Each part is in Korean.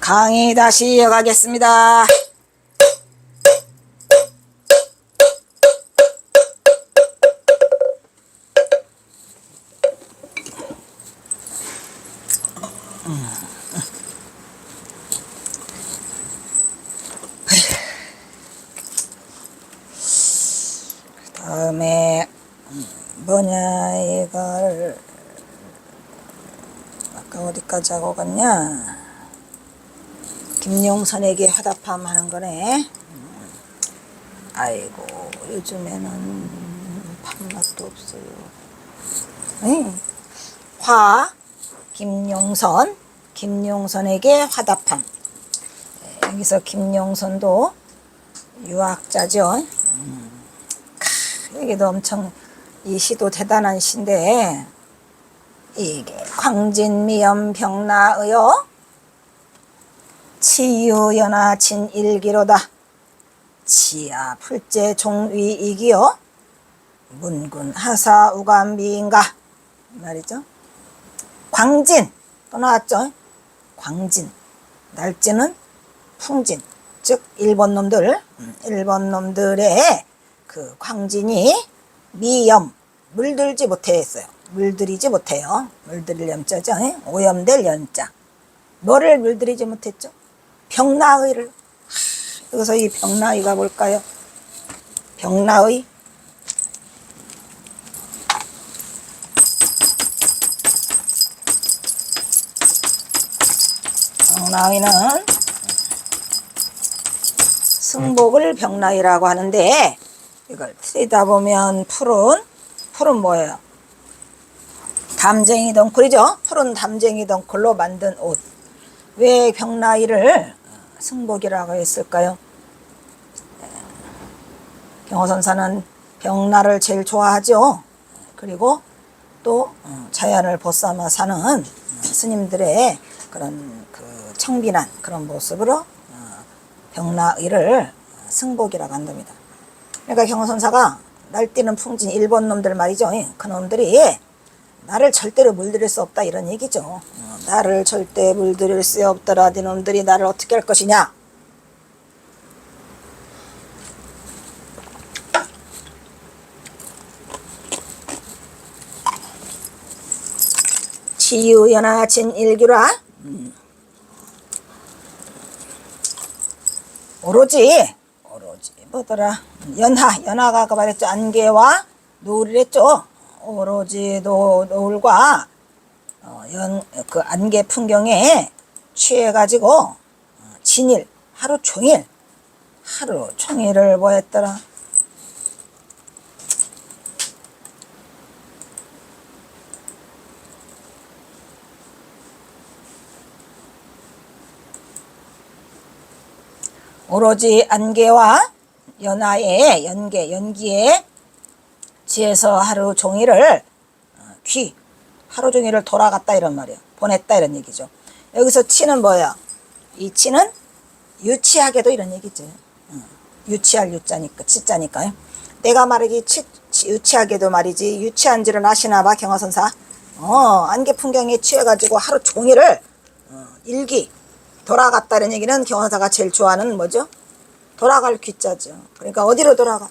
강의 다시 이어가겠습니다. 다음에 뭐냐, 이걸 아까 어디까지 하고 갔냐. 김용선에게 화답함 하는 거네. 아이고, 요즘에는 판맛도 없어요. 김용선에게 화답함. 여기서 김용선도 유학자죠. 여기도 엄청, 이 시도 대단한 시인데, 이게 광진미염 병나의요 치유연화 진일기로다. 지하 풀제 종위이기요 문군 하사 우감비인가 말이죠. 광진 또 나왔죠. 광진, 날지는 풍진, 즉 일본 놈들의 그 광진이 미염, 물들지 못했어요. 물들이지 못해요. 물들일 염자죠. 오염될 염자. 뭐를 물들이지 못했죠? 병나의를. 여기서 이 병나의가 뭘까요? 병나의. 병나의는 승복을 병나의라고 하는데, 이걸 틀리다 보면 풀은 뭐예요? 담쟁이 덩쿨이죠. 푸른 담쟁이 덩쿨로 만든 옷. 왜 병나의를 승복이라고 했을까요? 경호선사는 병나를 제일 좋아하죠. 그리고 또 자연을 보쌈아 사는 스님들의 그런 그 청빈한 그런 모습으로 병나의를 승복이라고 한답니다. 그러니까 경호선사가 날뛰는 풍진 일본 놈들 말이죠. 그 놈들이 나를 절대로 물들일 수 없다, 이런 얘기죠. 나를 절대 물들일 수 없더라. 네 놈들이 나를 어떻게 할 것이냐. 치유연화 진일규라. 오로지 뭐더라, 연화가 그 말했죠. 안개와 노을이랬죠. 오로지 노을과 그 안개 풍경에 취해가지고 진일, 하루 종일을 뭐 했더라. 오로지 안개와 연기에 지에서 하루 종일을 하루 종일을 돌아갔다, 이런 말이에요. 보냈다, 이런 얘기죠. 여기서 치는 뭐예요? 이 치는 유치하게도, 이런 얘기죠. 유치할 유자니까, 치자니까요. 내가 말하기 유치하게도 말이지, 유치한 줄은 아시나 봐, 경화선사. 안개 풍경에 취해가지고 하루 종일을 돌아갔다는 얘기는 경화사가 제일 좋아하는 뭐죠? 돌아갈 귀자죠. 그러니까 어디로 돌아가?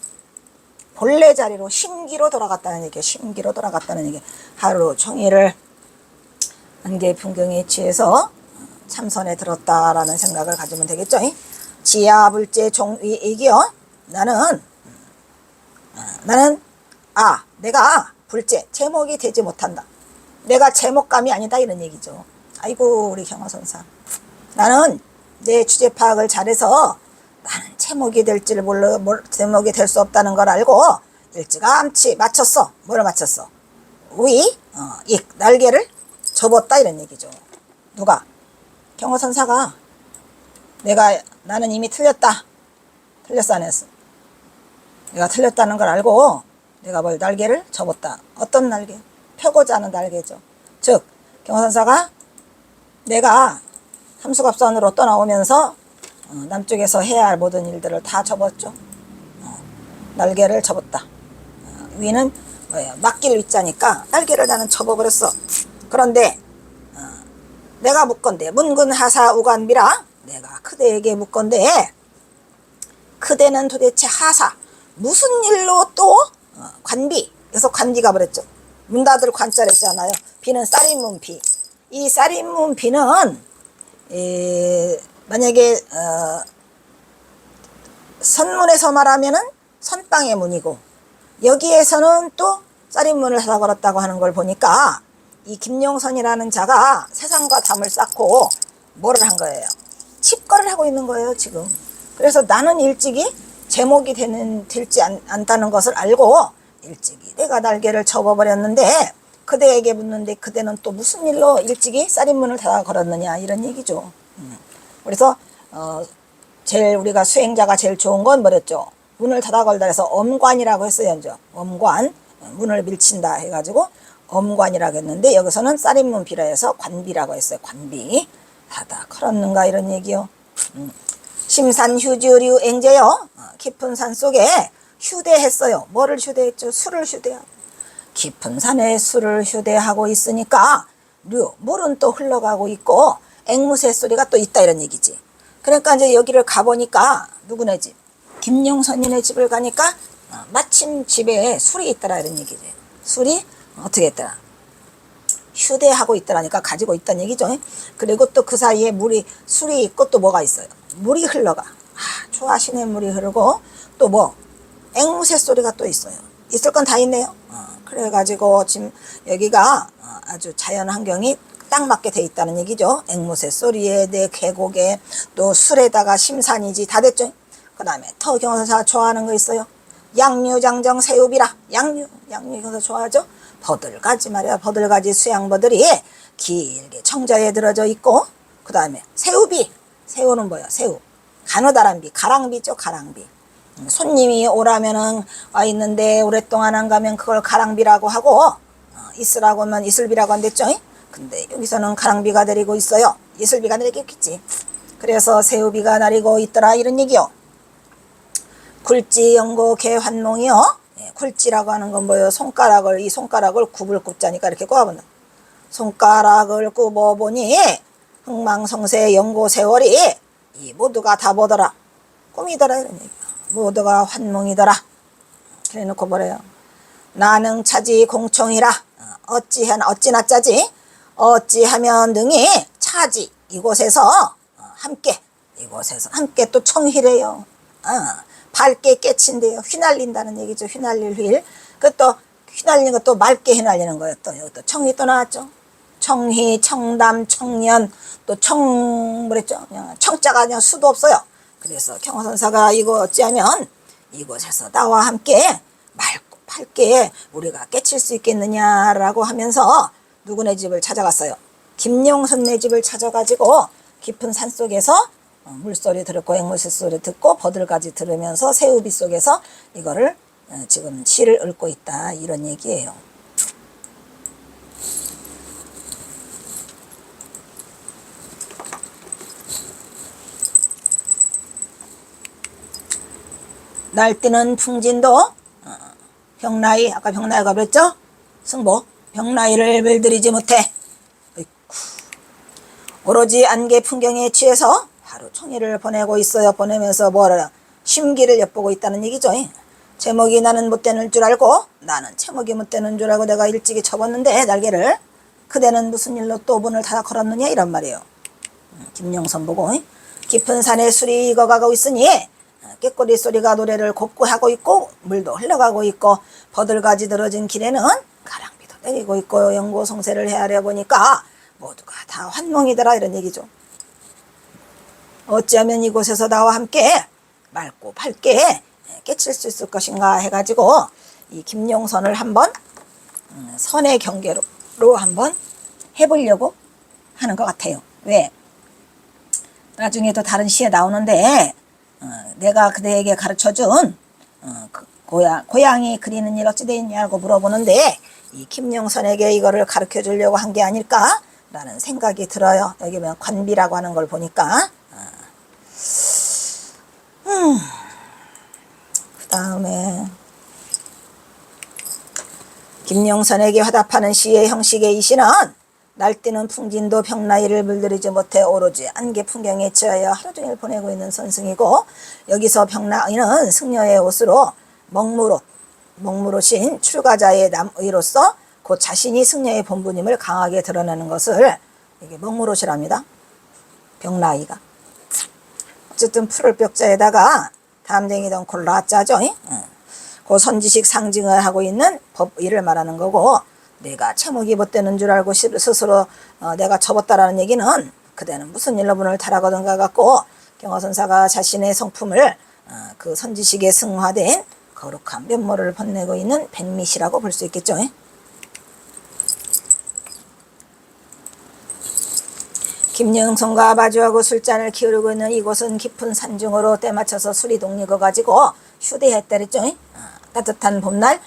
본래 자리로, 심기로 돌아갔다는 얘기예요. 심기로 돌아갔다는 얘기. 하루 종일을 안개 풍경에 취해서 참선에 들었다라는 생각을 가지면 되겠죠. 지하불제 종위이기요. 내가 불제, 제목이 되지 못한다. 내가 제목감이 아니다, 이런 얘기죠. 아이고, 우리 경화선사. 나는 내 주제 파악을 잘해서 나는 제목이 될지를 제목이 될 수 없다는 걸 알고 일찌감치 맞췄어. 뭐를 맞췄어? 날개를 접었다, 이런 얘기죠. 누가? 경호선사가. 나는 이미 틀렸어, 안 했어? 내가 틀렸다는 걸 알고 내가 날개를 접었다. 어떤 날개? 펴고자 하는 날개죠. 즉 경호선사가 내가 삼수갑산으로 떠나오면서 남쪽에서 해야 할 모든 일들을 다 접었죠. 날개를 접었다. 위는 뭐예요? 맡길 위자니까 날개를 나는 접어버렸어. 그런데 내가 묻건대 문근하사 우간비라. 내가 그대에게 묻건데 그대는 도대체 하사 무슨 일로 또 관비, 그래서 관비가 버렸죠. 문 닫을 관자를 했잖아요. 비는 쌀인문 비. 이 쌀인문 비는 만약에 선문에서 말하면은 선방의 문이고, 여기에서는 또 쌀인문을 닫아 걸었다고 하는 걸 보니까 이 김용선이라는 자가 세상과 담을 쌓고 뭐를 한 거예요? 칩거를 하고 있는 거예요 지금. 그래서 나는 일찍이 제목이 될지 않다는 것을 알고 일찍이 내가 날개를 접어버렸는데 그대에게 묻는데 그대는 또 무슨 일로 일찍이 쌀인문을 닫아 걸었느냐, 이런 얘기죠. 그래서 제일 우리가 수행자가 제일 좋은 건 뭐랬죠? 문을 닫아 걸다 해서 엄관이라고 했어요. 이제 엄관, 문을 밀친다 해가지고 엄관이라고 했는데 여기서는 쌀인문 비라 해서 관비라고 했어요. 관비. 닫아 걸었는가 이런 얘기요. 심산 휴주류 앵제요. 깊은 산 속에 휴대했어요. 뭐를 휴대했죠? 술을 휴대하고. 깊은 산에 술을 휴대하고 있으니까 물은 또 흘러가고 있고 앵무새 소리가 또 있다 이런 얘기지. 그러니까 이제 여기를 가보니까 누구네 집? 김용선이네 집을 가니까 마침 집에 술이 있더라 이런 얘기지. 술이 어떻게 했더라? 휴대하고 있더라니까 가지고 있다는 얘기죠. 그리고 또 그 사이에 술이 있고 또 뭐가 있어요? 물이 흘러가. 좋아하시네. 물이 흐르고 또 뭐 앵무새 소리가 또 있어요. 있을 건 다 있네요. 그래가지고 지금 여기가 아주 자연 환경이 딱 맞게 돼 있다는 얘기죠. 앵무새 소리에 내 계곡에 또 술에다가 심산이지 다 됐죠. 그 다음에 터경사 좋아하는 거 있어요. 양류장정 새우비라. 양류 경사 좋아하죠. 버들가지 말이야. 버들가지 수양버들이 길게 청자에 들어져 있고, 그 다음에 새우비. 새우는 뭐야? 새우. 가느다란비. 가랑비죠. 가랑비. 손님이 오라면은 와 있는데 오랫동안 안 가면 그걸 가랑비라고 하고, 있으라고 하면 이슬비라고 한댔죠. 근데 여기서는 가랑비가 내리고 있어요. 이슬비가 내리고 있겠지. 그래서 새우비가 내리고 있더라 이런 얘기요. 굴지 영고 개환몽이요. 굴지라고 하는 건 뭐예요? 이 손가락을 굽을 굽자니까 이렇게 꼽아본다. 손가락을 굽어보니 흥망성쇠 영고 세월이 이 모두가 다 뭐더라? 꿈이더라 이런 얘기야. 모두가 환몽이더라. 그래 놓고 뭐래요? 나능 차지 공청이라. 어찌나 짜지? 어찌하면 능히 차지 이곳에서 함께 또 청희래요. 밝게 깨친대요. 휘날린다는 얘기죠. 휘날릴 휠. 그것도 휘날리는 것도 맑게 휘날리는 거예요. 또 여기 또 청희 또 나왔죠. 청희, 청담, 청년, 또 뭐랬죠? 청자가 그냥 수도 없어요. 그래서 경화선사가 이거 어찌하면 이곳에서 나와 함께 맑고 밝게 우리가 깨칠 수 있겠느냐라고 하면서 누구네 집을 찾아갔어요. 김용선네 집을 찾아가지고 깊은 산 속에서 물소리 들었고 앵무새 소리 듣고 버들까지 들으면서 새우비 속에서 이거를 지금 시를 읊고 있다 이런 얘기예요. 날뛰는 풍진도 병나이, 아까 병나이가 그랬죠? 승보 병나이를 물들이지 못해 오로지 안개 풍경에 취해서 하루 종일을 보내고 있어요. 보내면서 뭐라 심기를 엿보고 있다는 얘기죠. 제목이 나는 못 되는 줄 알고, 나는 제목이 못 되는 줄 알고 내가 일찍이 접었는데 날개를, 그대는 무슨 일로 또 문을 닫아 걸었느냐 이런 말이에요. 김용선 보고 깊은 산에 술이 익어가고 있으니 꾀꼬리 소리가 노래를 곱고 하고 있고 물도 흘러가고 있고 버들가지 들어진 길에는 가랑비도 내리고 있고 영고성세를 헤아려 보니까 모두가 다 환몽이더라 이런 얘기죠. 어찌하면 이곳에서 나와 함께 맑고 밝게 깨칠 수 있을 것인가 해가지고 이 김용선을 한번 선의 경계로 한번 해보려고 하는 것 같아요. 왜? 나중에도 다른 시에 나오는데 내가 그대에게 가르쳐준 고양이 그리는 일 어찌 되었냐고 물어보는데 이 김용선에게 이거를 가르쳐 주려고 한 게 아닐까 라는 생각이 들어요. 여기 보면 관비라고 하는 걸 보니까 그 다음에 김용선에게 화답하는 시의 형식의 이 시는 날뛰는 풍진도 병나이를 물들이지 못해 오로지 안개 풍경에 취하여 하루 종일 보내고 있는 선승이고, 여기서 병나이는 승려의 옷으로 먹무롯인 출가자의 남의로서 곧 자신이 승려의 본분임을 강하게 드러내는 것을 이게 먹무롯이랍니다. 병나이가. 어쨌든 풀을 벽자에다가 담쟁이 덩쿨 라짜죠. 그 선지식 상징을 하고 있는 법의를 말하는 거고, 내가 채목이 못되는 줄 알고 스스로 내가 접었다라는 얘기는 그대는 무슨 일로 분을 타라거든가 같고, 경화선사가 자신의 성품을 그 선지식에 승화된 거룩한 면모를 번내고 있는 백미시라고 볼 수 있겠죠. 김영성과 마주하고 술잔을 기울이고 있는 이곳은 깊은 산중으로 때맞춰서 술이 독립어가지고 휴대했다랬죠. 따뜻한 봄날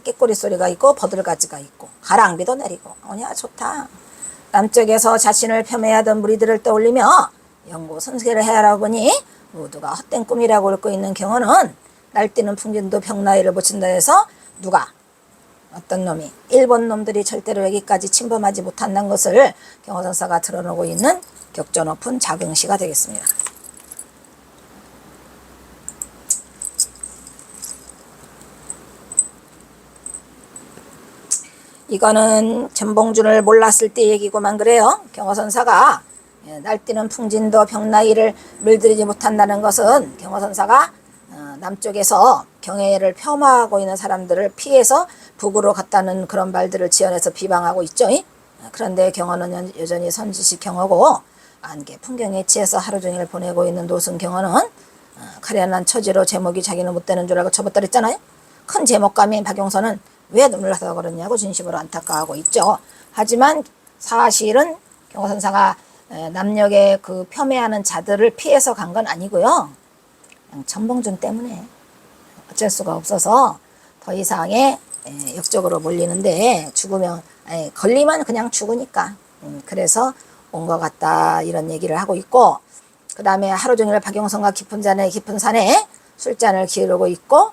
깨꼬리 소리가 있고 버들가지가 있고 가랑비도 내리고 오냐 좋다. 남쪽에서 자신을 폄훼하던 무리들을 떠올리며 영고 선세를 해하라 보니 모두가 헛된 꿈이라고 앓고 있는 경우는 날뛰는 풍진도 병나이를 붙인다 해서 누가 어떤 놈이 일본 놈들이 절대로 여기까지 침범하지 못한다는 것을 경화선사가 드러내고 있는 격조 높은 자긍시가 되겠습니다. 이거는 전봉준을 몰랐을 때 얘기고만 그래요. 경화선사가 날뛰는 풍진도 병나이를 물들이지 못한다는 것은 경화선사가 남쪽에서 경애를 폄하하고 있는 사람들을 피해서 북으로 갔다는 그런 말들을 지어내서 비방하고 있죠. 그런데 경화는 여전히 선지식 경화고, 안개 풍경에 취해서 하루 종일 보내고 있는 노승 경화는 가련한 처지로 제목이 자기는 못되는 줄 알고 접었다 그랬잖아요. 큰 제목감인 박용선은 왜 눈을 하다 그러냐고 진심으로 안타까워하고 있죠. 하지만 사실은 경화선사가 남녘에 그 폄훼하는 자들을 피해서 간 건 아니고요. 그냥 전봉준 때문에 어쩔 수가 없어서 더 이상의 역적으로 몰리는데, 죽으면 걸리면 그냥 죽으니까 그래서 온 것 같다 이런 얘기를 하고 있고, 그 다음에 하루 종일 박용선과 깊은 산에 술잔을 기울이고 있고,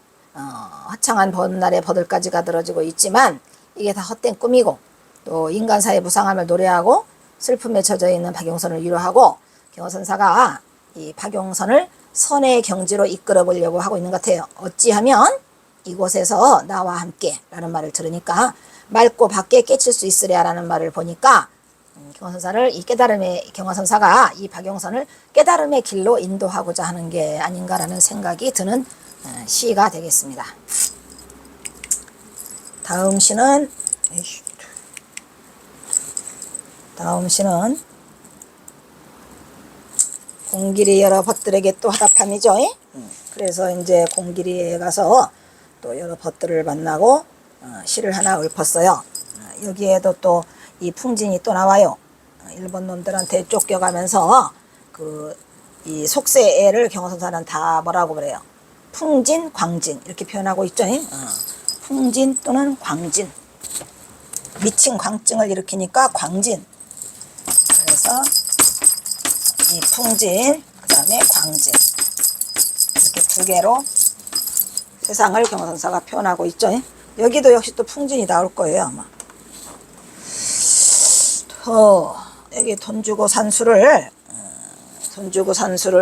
화창한 봄날에 버들까지가 들어지고 있지만 이게 다 헛된 꿈이고, 또 인간사의 무상함을 노래하고 슬픔에 젖어 있는 박용선을 위로하고, 경화선사가 이 박용선을 선의 경지로 이끌어 보려고 하고 있는 것 같아요. 어찌하면 이곳에서 나와 함께 라는 말을 들으니까 맑고 밖에 깨칠 수 있으랴 라는 말을 보니까 경화선사를 이 깨달음의 경화선사가 이 박용선을 깨달음의 길로 인도하고자 하는 게 아닌가라는 생각이 드는 시가 되겠습니다. 다음 시는 공길이 여러 벗들에게 또 하답함이죠. 그래서 이제 공길이에 가서 또 여러 벗들을 만나고 시를 하나 읊었어요. 여기에도 또 이 풍진이 또 나와요. 일본 놈들한테 쫓겨가면서 이 속세애를 경화선사는 다 뭐라고 그래요? 풍진, 광진 이렇게 표현하고 있죠. 풍진 또는 광진, 미친 광증을 일으키니까 광진. 그래서 이 풍진, 그 다음에 광진, 이렇게 두 개로 세상을 경화선사가 표현하고 있죠. 여기도 역시 또 풍진이 나올 거예요, 아마. 여기 돈 주고 산수를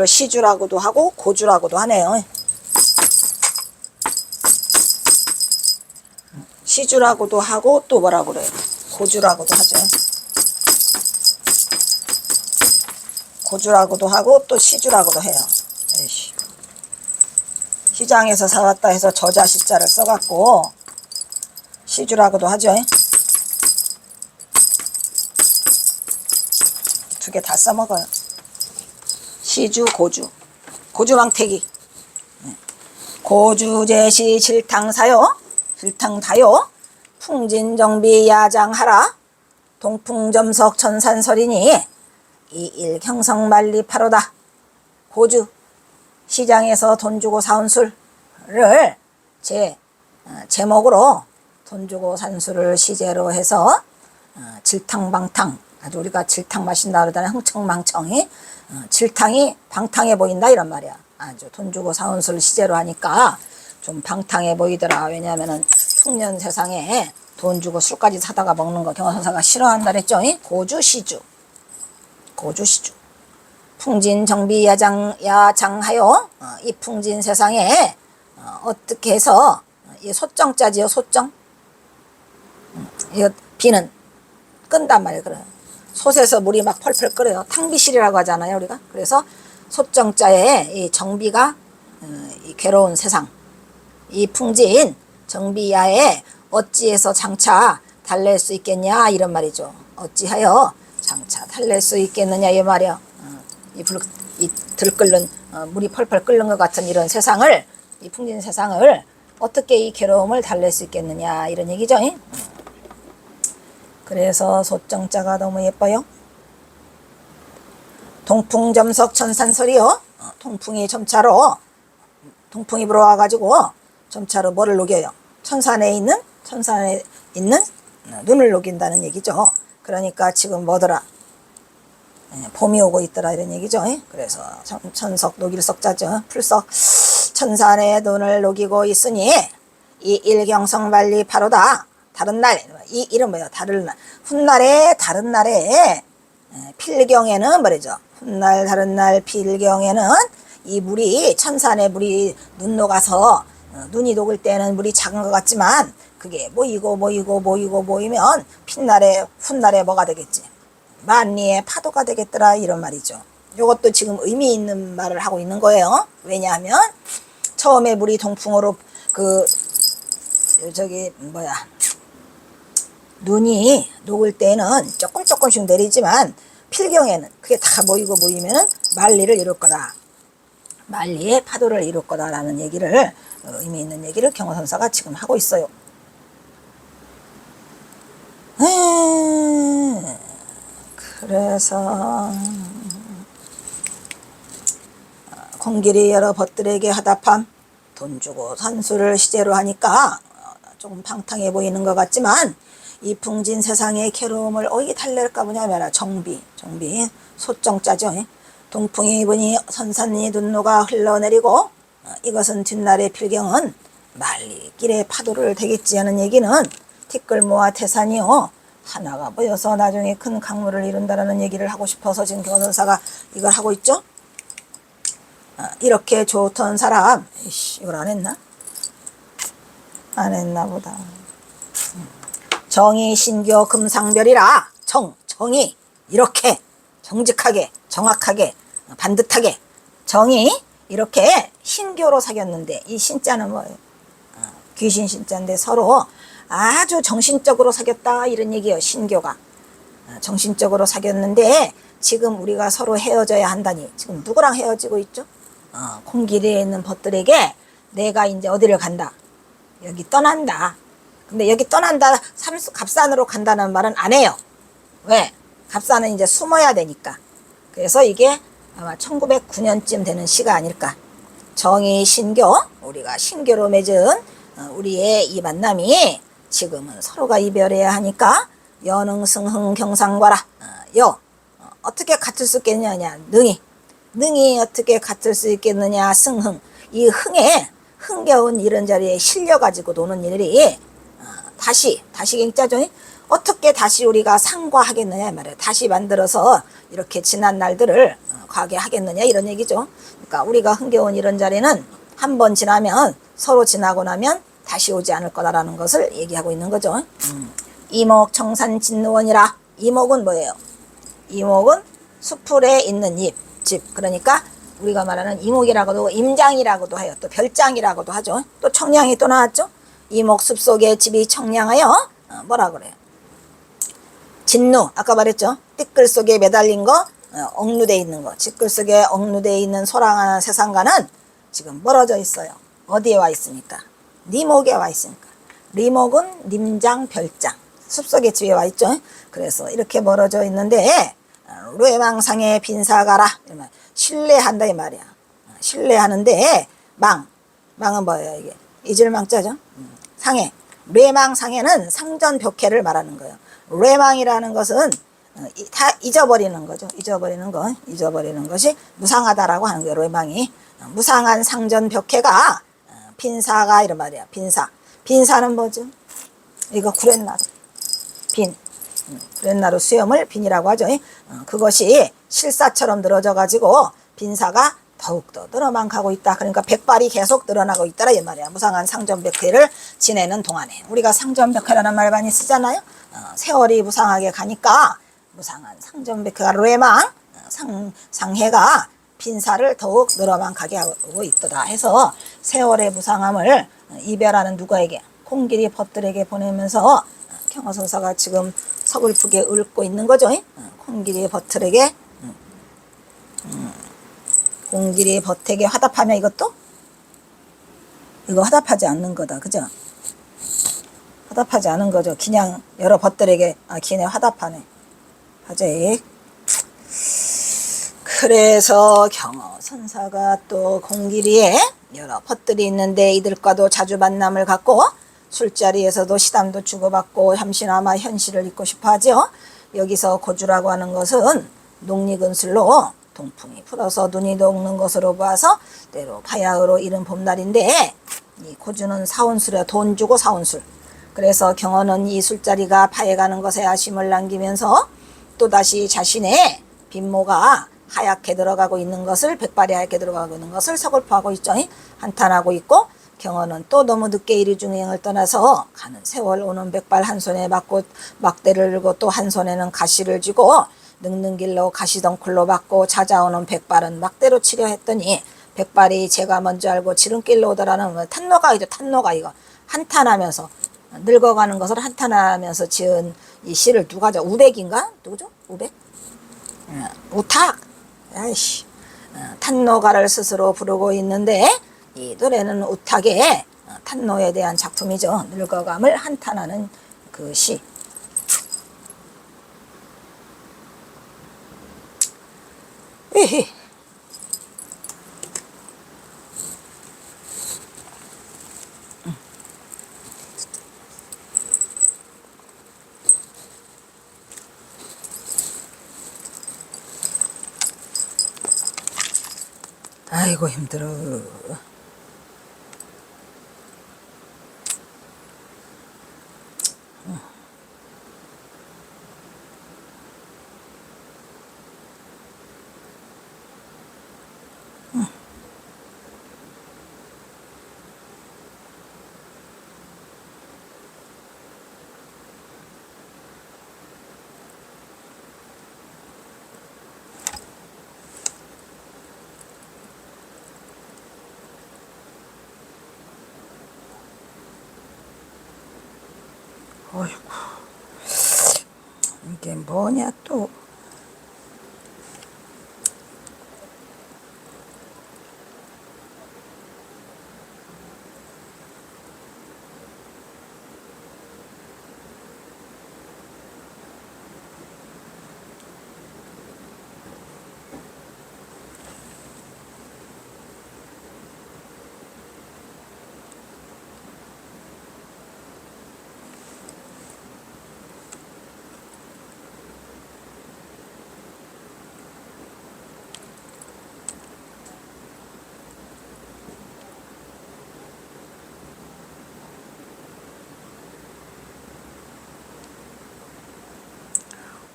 시주라고도 하고 고주라고도 하네요. 시주라고도 하고 또 뭐라고 그래요? 고주라고도 하죠. 고주라고도 하고 또 시주라고도 해요. 에이씨. 시장에서 사왔다 해서 저자 시자를 써갖고 시주라고도 하죠. 두 개 다 써먹어요. 시주, 고주. 고주망태기. 고주제시 실탕사요. 실탕다요. 풍진정비 야장하라. 동풍점석 천산설이니 이일 경성만리 파로다. 고주. 시장에서 돈 주고 사온 술을 제목으로 돈 주고 산 술을 시제로 해서 질탕방탕, 아주 우리가 질탕 마신다 그러잖아요. 흥청망청이 질탕이 방탕해 보인다 이런 말이야. 아주 돈 주고 사온 술 시제로 하니까 좀 방탕해 보이더라. 왜냐하면은 풍년 세상에 돈 주고 술까지 사다가 먹는 거 경화선사가 싫어한다 그랬죠. 고주시주. 고주시주. 풍진 정비 야장하여 이 풍진 세상에 어떻게 해서 이 소정자지요. 소정. 이 비는 끈단 말이에요. 그래요. 솥에서 물이 막 펄펄 끓어요. 탕비실이라고 하잖아요, 우리가. 그래서 솥정자에 이 정비가 이 괴로운 세상, 이 풍진 정비야에 어찌해서 장차 달랠 수 있겠냐 이런 말이죠. 어찌하여 장차 달랠 수 있겠느냐 이 말이야. 이 들끓는 물이 펄펄 끓는 것 같은 이런 세상을, 이 풍진 세상을 어떻게 이 괴로움을 달랠 수 있겠느냐 이런 얘기죠. 그래서 소정자가 너무 예뻐요. 동풍점석 천산설이요. 동풍이 점차로, 동풍이 불어와가지고 점차로 뭐를 녹여요? 천산에 있는 눈을 녹인다는 얘기죠. 그러니까 지금 뭐더라? 봄이 오고 있더라 이런 얘기죠. 그래서 천석 녹일석자죠. 풀석 천산에 눈을 녹이고 있으니 이 일경성만리 바로다. 다른 날, 이 이름 뭐예요? 다른 날. 훗날에 다른 날에 필경에는 뭐래죠? 훗날 다른 날 필경에는 이 물이 천산에 물이 눈 녹아서 눈이 녹을 때는 물이 작은 것 같지만 그게 모이면 핏날에 훗날에 뭐가 되겠지? 만리의 파도가 되겠더라 이런 말이죠. 이것도 지금 의미 있는 말을 하고 있는 거예요. 왜냐하면 처음에 물이 동풍으로 눈이 녹을 때는 조금씩 내리지만 필경에는 그게 다 모이면은 만리를 이룰 거다. 만리의 파도를 이룰 거다라는 얘기를, 의미 있는 얘기를 경화선사가 지금 하고 있어요. 그래서 공길이 여러 벗들에게 하다팜, 돈 주고 산수를 시제로 하니까 조금 방탕해 보이는 것 같지만 이 풍진 세상의 괴로움을 어떻게 달랠까 보냐면 정비 소정자죠. 동풍이 부니 선산이 눈노가 흘러내리고 이것은 뒷날의 필경은 말리 길의 파도를 되겠지 하는 얘기는 티끌모아 태산이요 하나가 모여서 나중에 큰 강물을 이룬다라는 얘기를 하고 싶어서 지금 경화선사가 이걸 하고 있죠. 이렇게 좋던 사람, 이걸 안 했나? 안 했나 보다. 정의 신교 금상별이라 정이 이렇게 정직하게 정확하게 반듯하게 정이 이렇게 신교로 사귀었는데 이 신자는 뭐예요? 귀신 신자인데 서로 아주 정신적으로 사귀었다 이런 얘기예요. 신교가 정신적으로 사귀었는데 지금 우리가 서로 헤어져야 한다니 지금 누구랑 헤어지고 있죠? 공길에 있는 벗들에게 내가 이제 어디를 간다, 여기 떠난다. 근데 여기 떠난다, 갑산으로 간다는 말은 안 해요. 왜? 갑산은 이제 숨어야 되니까. 그래서 이게 아마 1909년쯤 되는 시가 아닐까. 정의 신교, 우리가 신교로 맺은 우리의 이 만남이 지금은 서로가 이별해야 하니까 연흥승흥 경상과라. 어떻게 같을 수 있겠느냐. 능이 어떻게 같을 수 있겠느냐. 승흥, 이 흥에 흥겨운 이런 자리에 실려가지고 노는 일이 다시 갱자죠. 어떻게 다시 우리가 상과하겠느냐 말이에요. 다시 만들어서 이렇게 지난 날들을 가게 하겠느냐 이런 얘기죠. 그러니까 우리가 흥겨운 이런 자리는 한 번 지나면 서로 지나고 나면 다시 오지 않을 거다라는 것을 얘기하고 있는 거죠. 이목 청산 진노원이라. 이목은 뭐예요? 이목은 수풀에 있는 집. 그러니까 우리가 말하는 이목이라고도 임장이라고도 해요. 또 별장이라고도 하죠. 또 청량이 또 나왔죠. 이목 숲속에 집이 청량하여 뭐라 그래요? 진누, 아까 말했죠. 띠끌 속에 매달린 거, 억누돼 있는 거. 찌끌 속에 억누돼 있는 소랑한 세상과는 지금 멀어져 있어요. 어디에 와 있습니까? 니목에 와 있으니까. 리목은 님장, 별장, 숲속에 집에 와 있죠. 그래서 이렇게 멀어져 있는데 뢰망상에 빈사가라. 신뢰한다 이 말이야. 신뢰하는데 망은 뭐예요? 이게 잊을망자죠. 상해, 뢰망상해는 상전벽해를 말하는 거예요. 뢰망이라는 것은 다 잊어버리는 거죠. 잊어버리는 것이 무상하다라고 하는 거예요. 뢰망이 무상한 상전벽해가 빈사가 이런 말이야. 빈사는 뭐죠? 이거 구렛나루 빈, 구렛나루 수염을 빈이라고 하죠. 그것이 실사처럼 늘어져 가지고 빈사가 더욱더 늘어만 가고 있다. 그러니까 백발이 계속 늘어나고 있다라 이 말이야. 무상한 상전백회를 지내는 동안에 우리가 상전백회라는 말 많이 쓰잖아요. 세월이 무상하게 가니까 무상한 상전백회가 로에망 상해가 빈사를 더욱 늘어만 가게 하고 있도다 해서 세월의 무상함을 이별하는 누구에게 콩길이 벗들에게 보내면서 경어선사가 지금 서글프게 읊고 있는 거죠. 콩길이 벗들에게 공길이 벗에게 화답하며 이것도 이거 화답하지 않는 거다. 그죠? 화답하지 않은 거죠. 그냥 여러 벗들에게 기네 화답하네. 하지. 그래서 경어선사가 또 공길이에 여러 벗들이 있는데 이들과도 자주 만남을 갖고 술자리에서도 시담도 주고받고 잠시나마 현실을 잊고 싶어 하죠. 여기서 고주라고 하는 것은 농리근술로 동풍이 불어서 눈이 녹는 것으로 봐서 때로 바야흐로 이른 봄날인데 이 고주는 사온술이야. 돈 주고 사온술. 그래서 경어는 이 술자리가 파해가는 것에 아쉬움을 남기면서 또다시 자신의 빈모가 하얗게 들어가고 있는 것을 백발이 하얗게 들어가고 있는 것을 서글퍼하고 있죠. 한탄하고 있고 경어는 또 너무 늦게 이리중행을 떠나서 가는 세월 오는 백발 한 손에 막대를 들고 또 한 손에는 가시를 쥐고 늙는 길로 가시덩굴로 받고 찾아오는 백발은 막대로 치려 했더니 백발이 제가 먼저 알고 지름길로 오더라는 탄노가 이죠. 탄노가 이거 한탄하면서 늙어가는 것을 한탄하면서 지은 이 시를 누가 죠? 우백인가? 누구죠? 우백? 우탁. 아이씨. 탄노가를 스스로 부르고 있는데 이 노래는 우탁의 탄노에 대한 작품이죠. 늙어감을 한탄하는 그 시. 에헤. 아이고 힘들어. 어이구 이게 뭐냐 또.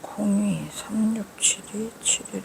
공이 367이 7일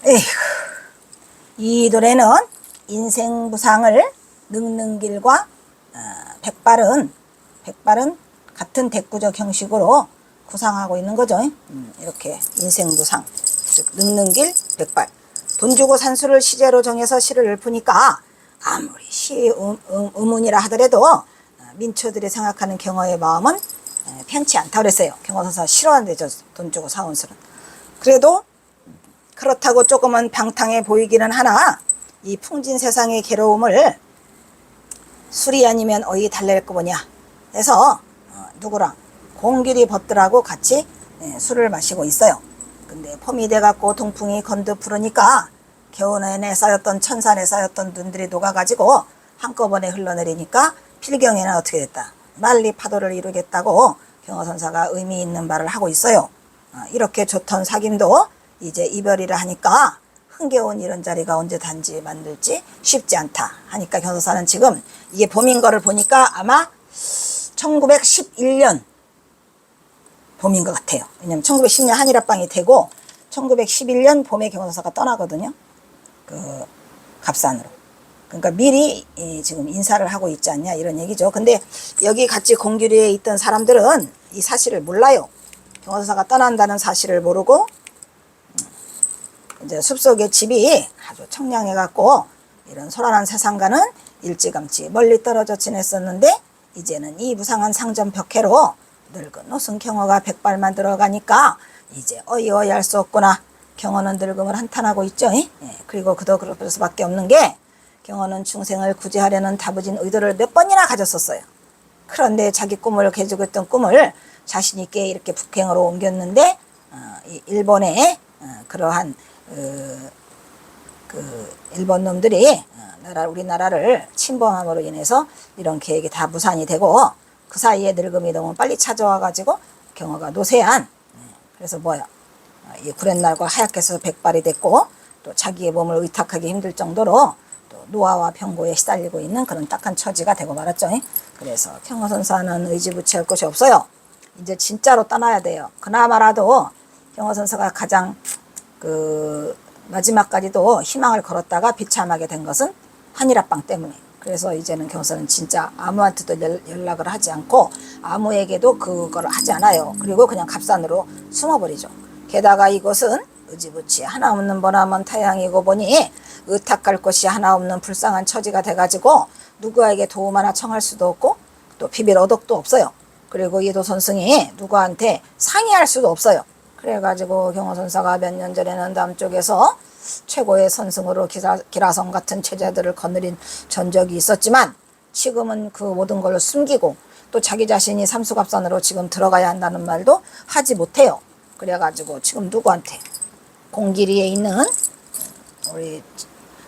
에휴, 이 노래는 인생무상을 늙는 길과 백발은 같은 대꾸적 형식으로 구상하고 있는 거죠. 이렇게 인생무상, 즉 늙는 길 백발. 돈 주고 산수를 시제로 정해서 시를 읊으니까 아무리 시 의문이라 하더라도 민초들이 생각하는 경어의 마음은 편치 않다고 그랬어요. 경어선사 싫어한대죠. 돈 주고 사온 술은. 그래도 그렇다고 조금은 방탕해 보이기는 하나 이 풍진 세상의 괴로움을 술이 아니면 어디 달랠 거 뭐냐 해서 누구랑 공길이 벗들하고 같이 술을 마시고 있어요. 근데 폼이 돼갖고 동풍이 건드 부르니까 겨우내내 쌓였던 천산에 쌓였던 눈들이 녹아가지고 한꺼번에 흘러내리니까 필경에는 어떻게 됐다. 빨리 파도를 이루겠다고 경어선사가 의미 있는 말을 하고 있어요. 이렇게 좋던 사귐도 이제 이별이라 하니까 흥겨운 이런 자리가 언제 단지 만들지 쉽지 않다 하니까 경어선사는 지금 이게 봄인 거를 보니까 아마 1911년 봄인 것 같아요. 왜냐면 1910년 한일합방이 되고 1911년 봄에 경어선사가 떠나거든요. 그 갑산으로. 그러니까 미리 지금 인사를 하고 있지 않냐 이런 얘기죠. 근데 여기 같이 공규리에 있던 사람들은 이 사실을 몰라요. 경어선사가 떠난다는 사실을 모르고 이제 숲속의 집이 아주 청량해 갖고 이런 소란한 세상과는 일찌감치 멀리 떨어져 지냈었는데 이제는 이 무상한 상점 벽해로 늙은 노승 경어가 백발만 들어가니까 이제 어이어이 할 수 없구나. 경어는 늙음을 한탄하고 있죠. 그리고 그도 그럴 수밖에 없는 게 경어는 중생을 구제하려는 다부진 의도를 몇 번이나 가졌었어요. 그런데 자기 꿈을 가지고 있던 꿈을 자신 있게 이렇게 북행으로 옮겼는데 일본의 그러한 일본 놈들이 우리나라를 침범함으로 인해서 이런 계획이 다 무산이 되고 그 사이에 늙음이 너무 빨리 찾아와 가지고 경어가 노쇠한 그래서 이 구렛날과 하얗게서 백발이 됐고 또 자기의 몸을 의탁하기 힘들 정도로 또 노화와 병고에 시달리고 있는 그런 딱한 처지가 되고 말았죠. 그래서 경어선사는 의지부채할 것이 없어요. 이제 진짜로 떠나야 돼요. 그나마라도 경어선사가 가장 마지막까지도 희망을 걸었다가 비참하게 된 것은 한일합방 때문에. 그래서 이제는 경어선사는 진짜 아무한테도 연락을 하지 않고 아무에게도 그걸 하지 않아요. 그리고 그냥 갑산으로 숨어버리죠. 게다가 이것은 의지부치 하나 없는 보나먼 타양이고 보니 의탁할 곳이 하나 없는 불쌍한 처지가 돼가지고 누구에게 도움 하나 청할 수도 없고 또 비빌 어덕도 없어요. 그리고 이 도선승이 누구한테 상의할 수도 없어요. 그래가지고 경어선사가 몇 년 전에는 남쪽에서 최고의 선승으로 기라성 같은 체제들을 거느린 전적이 있었지만 지금은 그 모든 걸 숨기고 또 자기 자신이 삼수갑산으로 지금 들어가야 한다는 말도 하지 못해요. 그래가지고 지금 누구한테 공길이에 있는 우리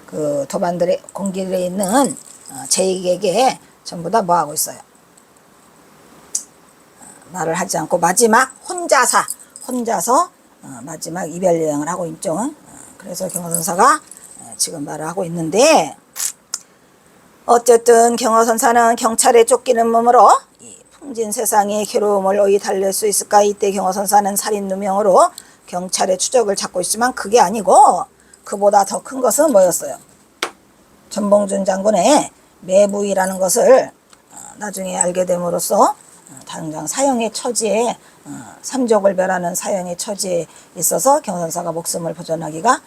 그 도반들의 공길에 있는 제익에게 전부 다 뭐하고 있어요. 말을 하지 않고 마지막 혼자서 마지막 이별 여행을 하고 있죠. 그래서 경어선사가 지금 말을 하고 있는데 어쨌든 경어선사는 경찰에 쫓기는 몸으로 이 풍진 세상의 괴로움을 어이 달랠 수 있을까. 이때 경어선사는 살인 누명으로 경찰의 추적을 찾고 있지만 그게 아니고 그보다 더 큰 것은 뭐였어요. 전봉준 장군의 매부이라는 것을 나중에 알게 됨으로써 당장 사형의 처지에 삼족을 멸하는 사형의 처지에 있어서 경어선사가 목숨을 보존하기가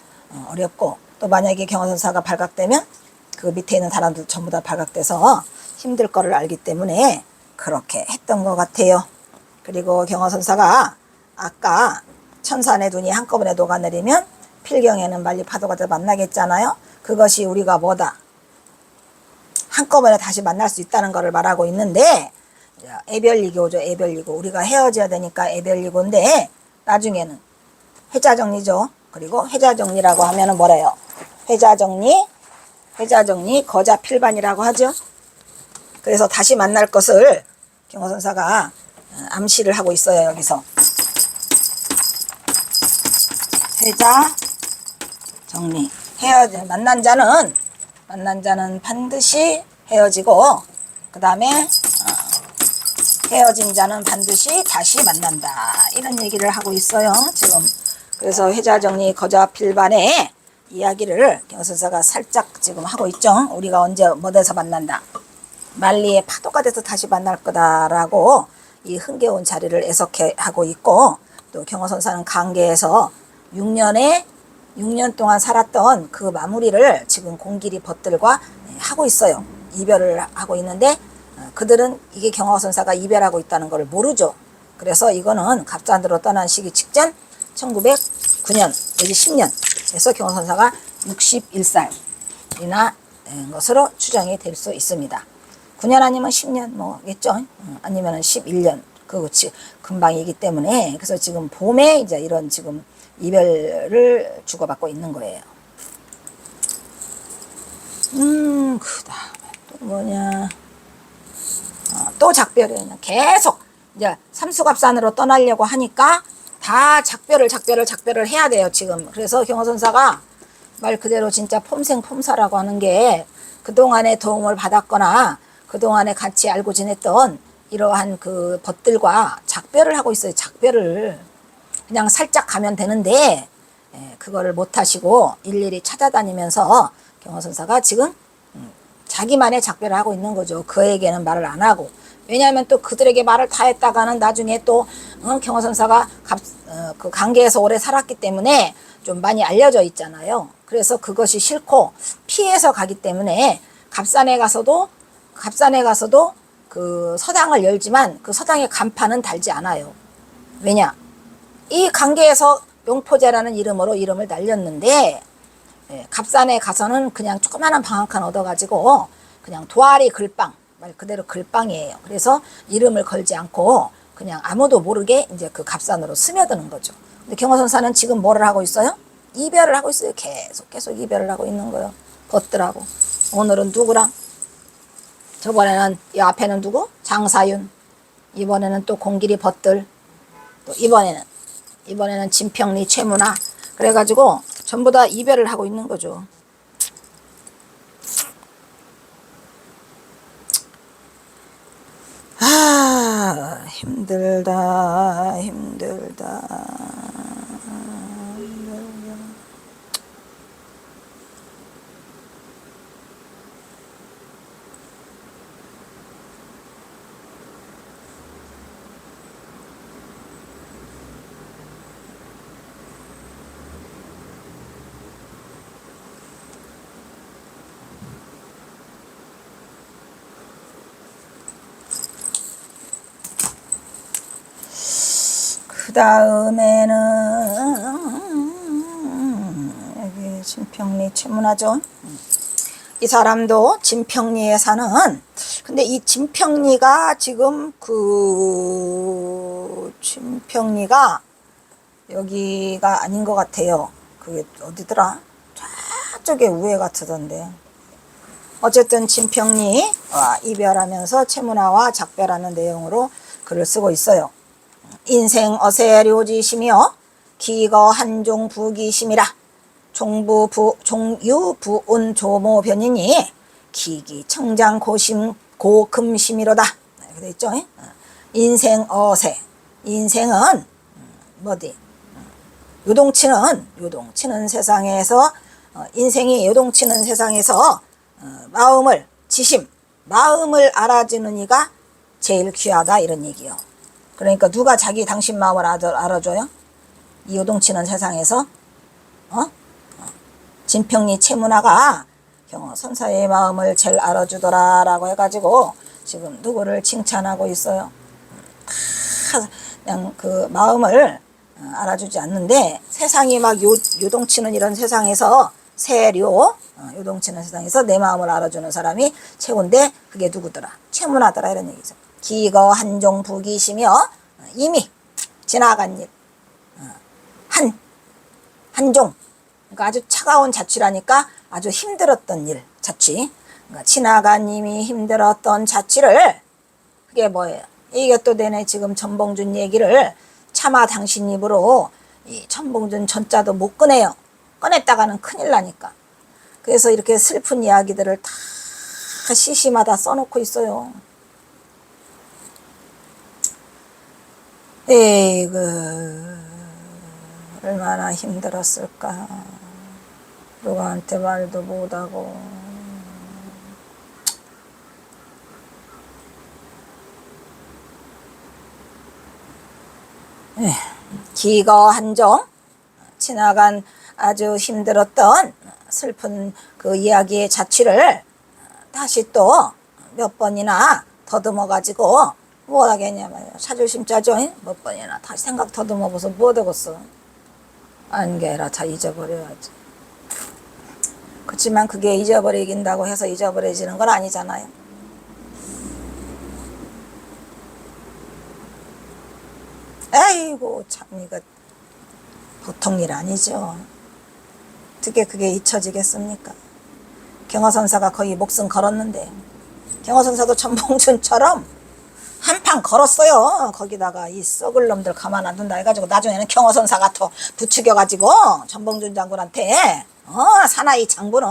어렵고 또 만약에 경어선사가 발각되면 그 밑에 있는 사람들 전부 다 발각돼서 힘들 거를 알기 때문에 그렇게 했던 것 같아요. 그리고 경어선사가 아까 천산의 눈이 한꺼번에 녹아내리면 필경에는 빨리 파도가 더 만나겠잖아요. 그것이 우리가 뭐다. 한꺼번에 다시 만날 수 있다는 것을 말하고 있는데 애별이고죠. 애별이고 우리가 헤어져야 되니까 애별이고인데 나중에는 회자정리죠. 그리고 회자정리라고 하면은 뭐래요? 회자정리 거자필반이라고 하죠. 그래서 다시 만날 것을 경어선사가 암시를 하고 있어요. 여기서 회자정리 만난 자는 반드시 헤어지고 그 다음에 헤어진 자는 반드시 다시 만난다. 이런 얘기를 하고 있어요. 지금. 그래서 회자정리 거자필반에 이야기를 경선사가 살짝 지금 하고 있죠. 우리가 언제 뭐에서 만난다. 만리의 파도가 돼서 다시 만날 거다라고 이 흥겨운 자리를 애석해 하고 있고, 또 경허선사는 강계에서 6년 동안 살았던 그 마무리를 지금 공길이 벗들과 하고 있어요. 이별을 하고 있는데 그들은 이게 경허선사가 이별하고 있다는 걸 모르죠. 그래서 이거는 갑산으로 떠난 시기 직전 1909년 내지 10년 에서 경허선사가 61살이나 것으로 추정이 될 수 있습니다. 9년 아니면 10년 뭐겠죠. 아니면 11년 그렇지 금방이기 때문에, 그래서 지금 봄에 이제 이런 지금 이별을 주고받고 있는 거예요. 그 다음에 또 뭐냐, 또 작별이냐. 계속 이제 삼수갑산으로 떠나려고 하니까 다 작별을 해야 돼요 지금. 그래서 경허선사가 말 그대로 진짜 폼생폼사라고 하는 게, 그동안에 도움을 받았거나 그동안에 같이 알고 지냈던 이러한 그 벗들과 작별을 하고 있어요. 작별을 그냥 살짝 가면 되는데 그거를 못 하시고 일일이 찾아다니면서 경허선사가 지금 자기만의 작별을 하고 있는 거죠. 그에게는 말을 안 하고. 왜냐하면 또 그들에게 말을 다 했다가는 나중에 또 경허선사가 그 강계에서 오래 살았기 때문에 좀 많이 알려져 있잖아요. 그래서 그것이 싫고 피해서 가기 때문에 갑산에 가서도 그 서당을 열지만 그 서당의 간판은 달지 않아요. 왜냐? 이 강계에서 용포제라는 이름으로 이름을 날렸는데 갑산에 가서는 그냥 조그마한 방 한 칸 얻어가지고 그냥 도아리 글방, 말 그대로 글방이에요. 그래서 이름을 걸지 않고 그냥 아무도 모르게 이제 그 갑산으로 스며드는 거죠. 근데 경허선사는 지금 뭐를 하고 있어요? 이별을 하고 있어요. 계속 이별을 하고 있는 거예요. 벗들하고. 오늘은 누구랑? 저번에는 이 앞에는 누구? 장사윤. 이번에는 또 공길이 벗들. 또 이번에는 진평리 최문화. 그래가지고 전부 다 이별을 하고 있는 거죠. 힘들다. 그 다음에는 여기 진평리 최문화죠. 이 사람도 진평리에 사는, 근데 이 진평리가 지금 진평리가 여기가 아닌 것 같아요. 그게 어디더라? 저쪽에 우회 같던데. 어쨌든 진평리와 이별하면서 최문화와 작별하는 내용으로 글을 쓰고 있어요. 인생 어세료지시며 기거 한종 부기심이라 종유부운 조모변이니 기기 청장 고금심이로다. 이렇게 돼 있죠. 인생 어세. 인생은 뭐지? 요동치는 세상에서 인생이 요동치는 세상에서 마음을 알아주는 이가 제일 귀하다 이런 얘기요. 그러니까 누가 당신 마음을 알아줘요? 이 요동치는 세상에서 진평리 최문화가 경허선사의 마음을 제일 알아주더라라고 해가지고 지금 누구를 칭찬하고 있어요. 그냥 그 마음을 알아주지 않는데, 세상이 막 요동치는 이런 세상에서 요동치는 세상에서 내 마음을 알아주는 사람이 최고인데 그게 누구더라? 최문화더라 이런 얘기죠. 기거 한종 부기시며 이미 지나간 일, 한종, 그러니까 아주 차가운 자취라니까 아주 힘들었던 일, 자취. 그러니까 지나간 이미 힘들었던 자취를, 그게 뭐예요? 이게 또 내내 지금 천봉준 얘기를 차마 당신 입으로 이 천봉준 전자도 못 꺼내요. 꺼냈다가는 큰일 나니까. 그래서 이렇게 슬픈 이야기들을 다 시시마다 써놓고 있어요. 에이그 얼마나 힘들었을까. 누구한테 말도 못하고. 기거 한정, 지나간 아주 힘들었던 슬픈 그 이야기의 자취를 다시 또 몇 번이나 더듬어 가지고 뭐 하겠냐면 자존심 짜죠. 몇 번이나 다시 생각 더듬어 보서 뭐 되겠어. 안개라 다 잊어버려야지. 그렇지만 그게 잊어버리긴다고 해서 잊어버려지는 건 아니잖아요. 에이고 참 이거 보통 일 아니죠. 어떻게 그게 잊혀지겠습니까? 경화선사가 거의 목숨 걸었는데, 경화선사도 천봉준처럼 한판 걸었어요. 거기다가 이 썩을 놈들 가만 안 둔다 해가지고 나중에는 경화선사가 더 부추겨가지고 천봉준 장군한테 사나이 장군은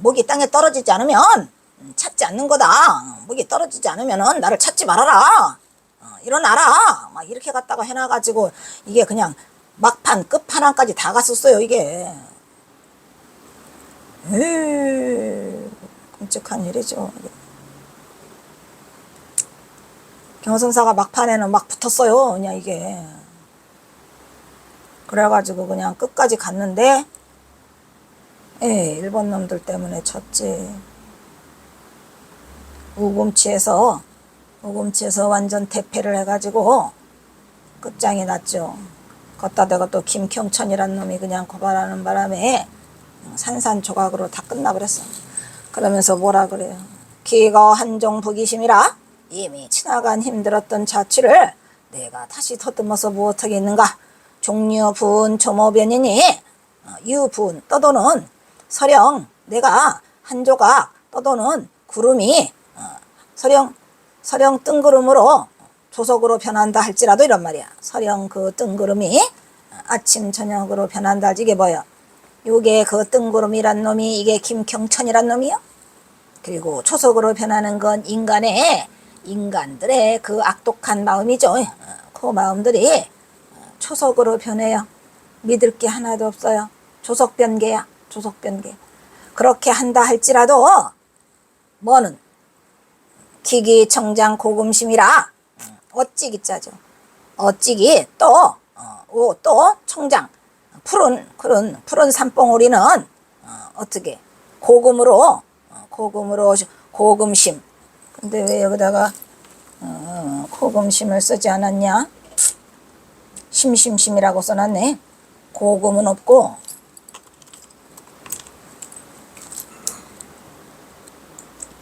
목이 땅에 떨어지지 않으면 찾지 않는 거다. 목이 떨어지지 않으면 나를 찾지 말아라. 일어나라. 막 이렇게 갖다가 해놔가지고 이게 그냥 막판 끝판왕까지 다 갔었어요. 이게 끔찍한 일이죠. 경선사가 막판에는 막 붙었어요. 그냥 이게 그래가지고 그냥 끝까지 갔는데 일본 놈들 때문에 졌지. 우금치에서 완전 대패를 해가지고 끝장이 났죠. 걷다 대고 또 김경천이란 놈이 그냥 고발하는 바람에 산산조각으로 다 끝나버렸어. 그러면서 뭐라 그래요. 기거 한종 부기심이라 이미 지나간 힘들었던 자취를 내가 다시 더듬어서 무엇하겠는가. 종류 부은 조모변이니 유부은 떠도는 서령 내가 한 조각 떠도는 구름이 서령 뜬구름으로 조석으로 변한다 할지라도 이런 말이야. 서령 그 뜬구름이 아침 저녁으로 변한다 할지 이게 뭐야. 요게 그 뜬구름이란 놈이 이게 김경천이란 놈이요. 그리고 초석으로 변하는 건 인간들의 그 악독한 마음이죠. 그 마음들이 초석으로 변해요. 믿을 게 하나도 없어요. 조석변개야. 조석변개. 그렇게 한다 할지라도 뭐는 기기청장 고금심이라 어찌기 짜죠. 어찌기 또 청장 푸른 산봉우리는 어떻게 고금으로 고금심. 근데 왜 여기다가 고금심을 쓰지 않았냐? 심심심이라고 써놨네. 고금은 없고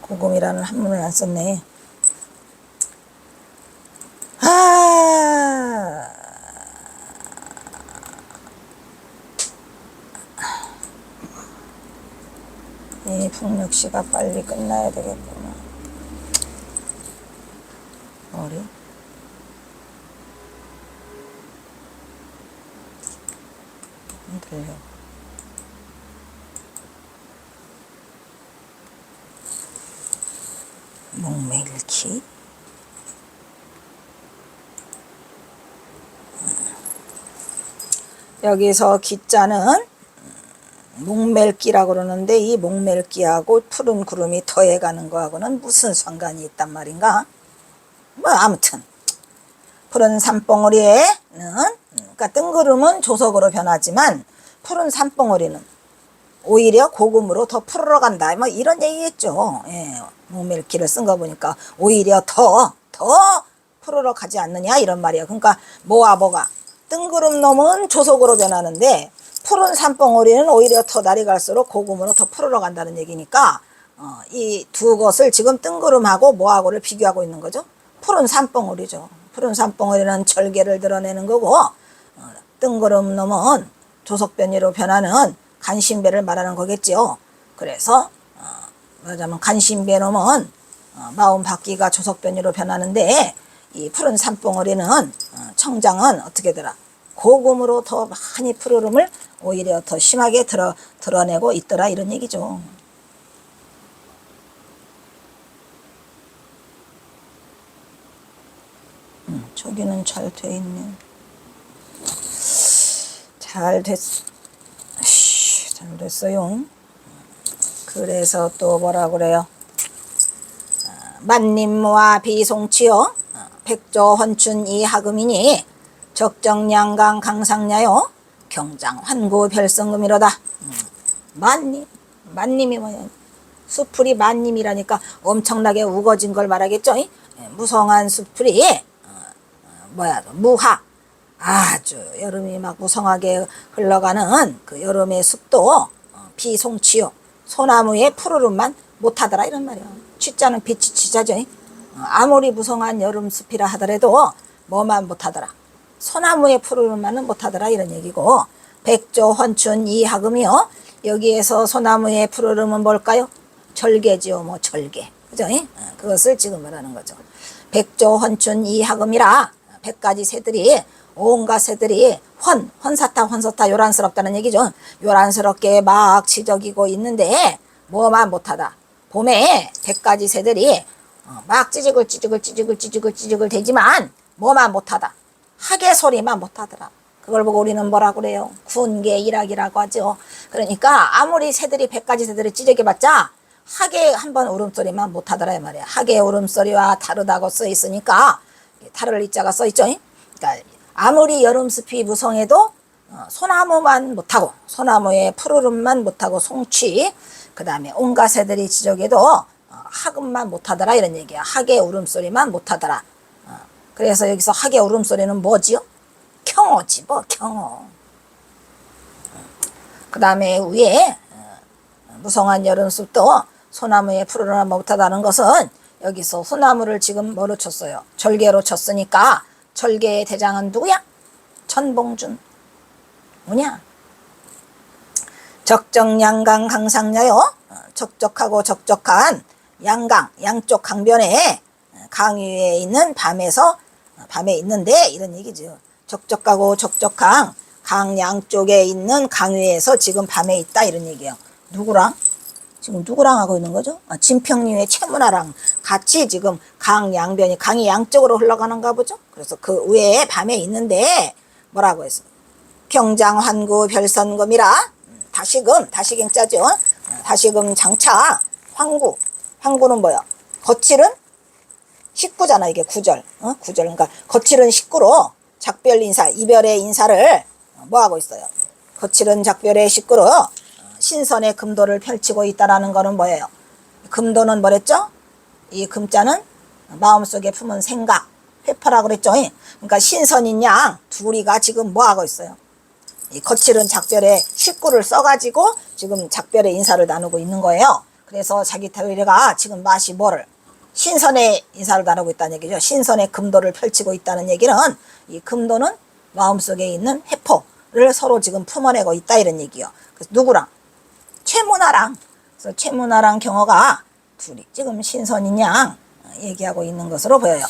고금이라는 한문을 안 썼네. 이 풍력시가 빨리 끝나야 되겠구나. 머리? 안 들려. 목매일기? 여기서 기자는 목멜기라고 그러는데 이 목멜기하고 푸른 구름이 더해가는 거하고는 무슨 상관이 있단 말인가? 뭐 아무튼 푸른 산봉우리에는 그러니까 뜬구름은 조석으로 변하지만 푸른 산봉우리는 오히려 고금으로 더 푸르러 간다. 뭐 이런 얘기겠죠. 목멜기를 쓴 거 보니까 오히려 더 푸르러 가지 않느냐 이런 말이에요. 그러니까 뭐가 뜬구름 놈은 조석으로 변하는데 푸른 산봉우리는 오히려 더 날이 갈수록 고금으로 더 푸르러 간다는 얘기니까 이 두 것을 지금 뜬구름하고 뭐하고를 비교하고 있는 거죠. 푸른 산봉우리죠. 푸른 산봉우리는 절개를 드러내는 거고 뜬구름 놈은 조석변이로 변하는 간신배를 말하는 거겠지요. 그래서 말하자면 간신배 놈은 마음 바뀌가 조석변이로 변하는데 이 푸른 산봉우리는 청장은 어떻게 되라. 고금으로 더 많이 푸르름을 오히려 더 심하게 드러내고 있더라 이런 얘기죠. 저기는 잘 돼 있네. 잘 됐어. 잘못했어요. 그래서 또 뭐라 그래요? 만림무와 비송치요 백조 헌춘 이하금이니 적정양강 강상냐요 경장 환구 별성금이로다. 만님이 뭐냐? 수풀이 만님이라니까 엄청나게 우거진 걸 말하겠죠. 무성한 수풀이 무하 아주 여름이 막 무성하게 흘러가는 그 여름의 숲도 비송치요 소나무의 푸르름만 못하더라 이런 말이야. 취자는 빛이 치자죠. 아무리 무성한 여름 숲이라 하더라도 뭐만 못하더라. 소나무의 푸르름만은 못하더라 이런 얘기고, 백조 헌춘 이하금이요. 여기에서 소나무의 푸르름은 뭘까요? 절개지요. 뭐 절개. 그죠? 그것을 지금 말하는 거죠. 백조 헌춘 이하금이라 100가지 새들이 온갖 새들이 혼사타 요란스럽다는 얘기죠. 요란스럽게 막 지저귀고 있는데 뭐만 못하다. 봄에 100가지 새들이 막 찌직을 대지만 뭐만 못하다. 하계 소리만 못하더라. 그걸 보고 우리는 뭐라 그래요? 군계일학이라고 하죠. 그러니까 아무리 새들이 100가지 새들이 찌적해봤자 하계 한번 울음소리만 못하더라 이 말이야. 하계 울음소리와 다르다고 써 있으니까 다를 이자가 써 있죠. 그러니까 아무리 여름숲이 무성해도 소나무만 못하고 소나무의 푸르름만 못하고 송취 그 다음에 온갖 새들이 지적해도 하금만 못하더라 이런 얘기야. 하계 울음소리만 못하더라. 그래서 여기서 하계 울음소리는 뭐지요? 경어지 뭐 경어. 그 다음에 위에 무성한 여름숲도 소나무의 푸르름만 못하다는 것은 여기서 소나무를 지금 뭐로 쳤어요? 절개로 쳤으니까 절개의 대장은 누구야? 천봉준. 뭐냐? 적정양강 강상냐요. 적적하고 적적한 양강, 양쪽 강변에 강 위에 있는 밤에 있는데 이런 얘기죠. 적적하고 적적한 강 양쪽에 있는 강 위에서 지금 밤에 있다 이런 얘기예요. 누구랑? 지금 누구랑 하고 있는 거죠? 진평리의 채문화랑 같이 지금 강 양변이 강이 양쪽으로 흘러가는가 보죠. 그래서 그 위에 밤에 있는데 뭐라고 했어? 경장 환구 별선금이라 다시금자죠. 다시금 장차 황구는 뭐야? 거칠은 식구잖아. 이게 구절. 구절. 그러니까 거칠은 식구로 작별 인사, 이별의 인사를 뭐 하고 있어요? 거칠은 작별의 식구로 신선의 금도를 펼치고 있다라는 거는 뭐예요? 금도는 뭐랬죠? 이 금자는 마음속에 품은 생각, 회파라고 그랬죠. 그러니까 신선인 양 둘이가 지금 뭐 하고 있어요? 이 거칠은 작별의 식구를 써가지고 지금 작별의 인사를 나누고 있는 거예요. 그래서 자기들이가 지금 맛이 뭐를? 신선의 인사를 나누고 있다는 얘기죠. 신선의 금도를 펼치고 있다는 얘기는 이 금도는 마음속에 있는 회포를 서로 지금 품어내고 있다 이런 얘기요. 그래서 누구랑? 최문화랑. 그래서 최문화랑 경어가 둘이 지금 신선인 양 얘기하고 있는 것으로 보여요.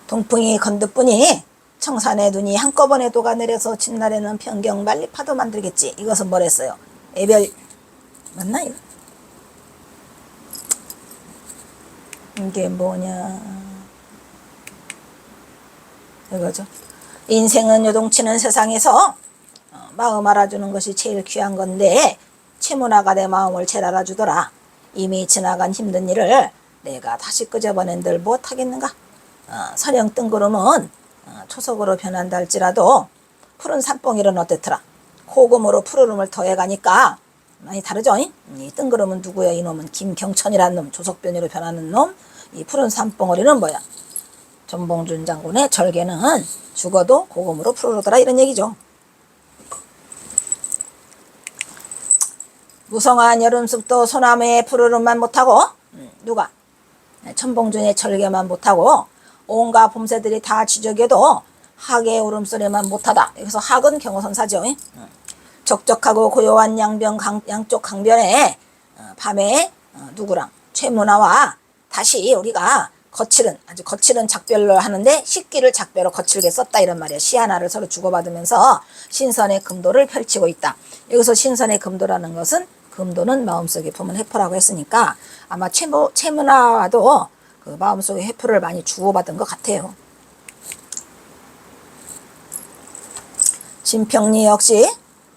동풍이 건드뿐이 청산의 눈이 한꺼번에 녹아내려서 진날에는 변경 말리 파도 만들겠지. 이것은 뭐랬어요? 애별 맞나 이거? 이게 뭐냐 이거죠. 인생은 요동치는 세상에서 마음 알아주는 것이 제일 귀한 건데 채문화가 내 마음을 제일 알아주더라. 이미 지나간 힘든 일을 내가 다시 끄집어낸들 못하겠는가? 서령 뜬구름은 초석으로 변한다 할지라도 푸른 산봉이는 어땠더라? 고금으로 푸르름을 더해가니까 많이 다르죠? 이 뜬구름은 누구야? 이놈은 김경천이라는 놈, 조석변이로 변하는 놈. 이 푸른 산봉어리는 뭐야? 전봉준 장군의 절개는 죽어도 고금으로 푸르르더라 이런 얘기죠. 무성한 여름숲도 소나무의 푸르름만 못하고 누가? 천봉준의 절개만 못하고 온갖 봄새들이 다 지저귀도 학의 울음소리만 못하다. 여기서 학은 경어선사죠. 적적하고 고요한 양쪽 강변에 밤에 누구랑? 최문화와 다시 우리가 아주 거칠은 작별로 하는데 식기를 작별로 거칠게 썼다 이런 말이야. 시 하나를 서로 주고받으면서 신선의 금도를 펼치고 있다. 여기서 신선의 금도라는 것은 금도는 마음속에 품은 해포라고 했으니까 아마 최문화와도 그 마음속에 회포를 많이 주고받은 것 같아요. 진평리 역시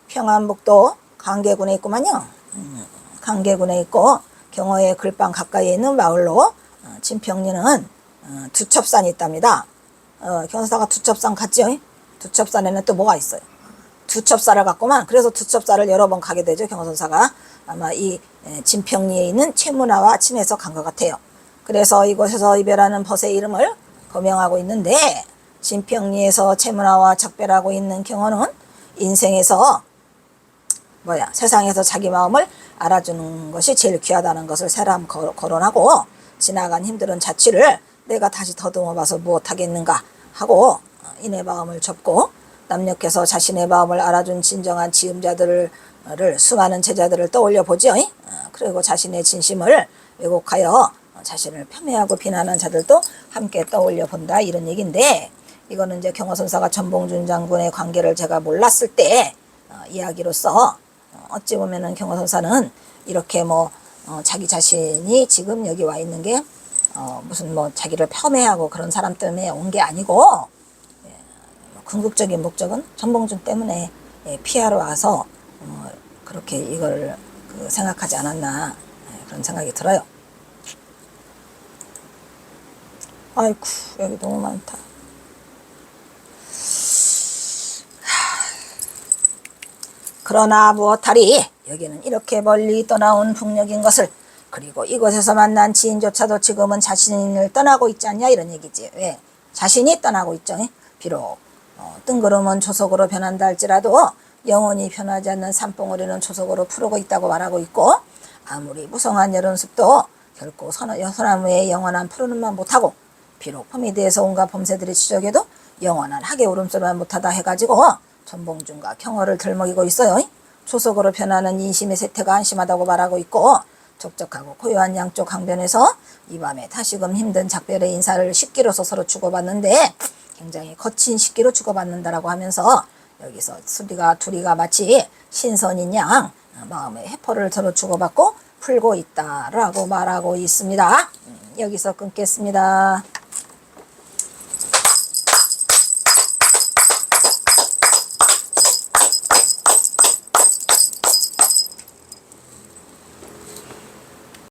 평안북도 강계군에 있구만요. 강계군에 있고 경어의 글방 가까이에 있는 마을로 진평리는 두첩산이 있답니다. 경사가 두첩산 갔죠? 두첩산에는 또 뭐가 있어요? 두첩사를 갔구만. 그래서 두첩사를 여러 번 가게 되죠. 경호선사가 아마 이 진평리에 있는 최문화와 친해서 간 것 같아요. 그래서 이곳에서 이별하는 벗의 이름을 거명하고 있는데, 진평리에서 최문화와 작별하고 있는 경호는 인생에서 세상에서 자기 마음을 알아주는 것이 제일 귀하다는 것을 새람 거론하고, 지나간 힘들은 자취를 내가 다시 더듬어 봐서 무엇하겠는가 하고 인의 마음을 접고, 남녀께서 자신의 마음을 알아준 진정한 지음자들을 수많은 제자들을 떠올려 보죠. 그리고 자신의 진심을 왜곡하여 자신을 폄훼하고 비난한 자들도 함께 떠올려 본다, 이런 얘기인데, 이거는 이제 경호선사가 전봉준 장군의 관계를 제가 몰랐을 때 이야기로서, 어찌 보면은 경호선사는 이렇게 자기 자신이 지금 여기 와 있는 게 무슨 자기를 폄훼하고 그런 사람 때문에 온 게 아니고, 궁극적인 목적은 전봉준 때문에 피하러 와서 그렇게 이걸 생각하지 않았나, 그런 생각이 들어요. 아이쿠, 여기 너무 많다. 그러나 무엇하리, 여기는 이렇게 멀리 떠나온 북녘인 것을, 그리고 이곳에서 만난 지인조차도 지금은 자신을 떠나고 있지 않냐, 이런 얘기지. 왜? 자신이 떠나고 있죠. 비록 뜬구름은 초석으로 변한다 할지라도 영원히 변하지 않는 산봉우리는 초석으로 푸르고 있다고 말하고 있고, 아무리 무성한 여름숲도 결코 소나무의 영원한 푸르는만 못하고, 비록 봄이 돼서 온갖 범새들이 지적해도 영원한 하계 울음소리만 못하다 해가지고 전봉준과 경어를 들먹이고 있어요. 초석으로 변하는 인심의 세태가 한심하다고 말하고 있고, 적적하고 고요한 양쪽 강변에서 이 밤에 다시금 힘든 작별의 인사를 식기로서 서로 주고받는데, 굉장히 거친 식기로 주고받는다라고 하면서 여기서 둘이가 마치 신선인 양 마음의 해포를 서로 주고받고 풀고 있다라고 말하고 있습니다. 여기서 끊겠습니다.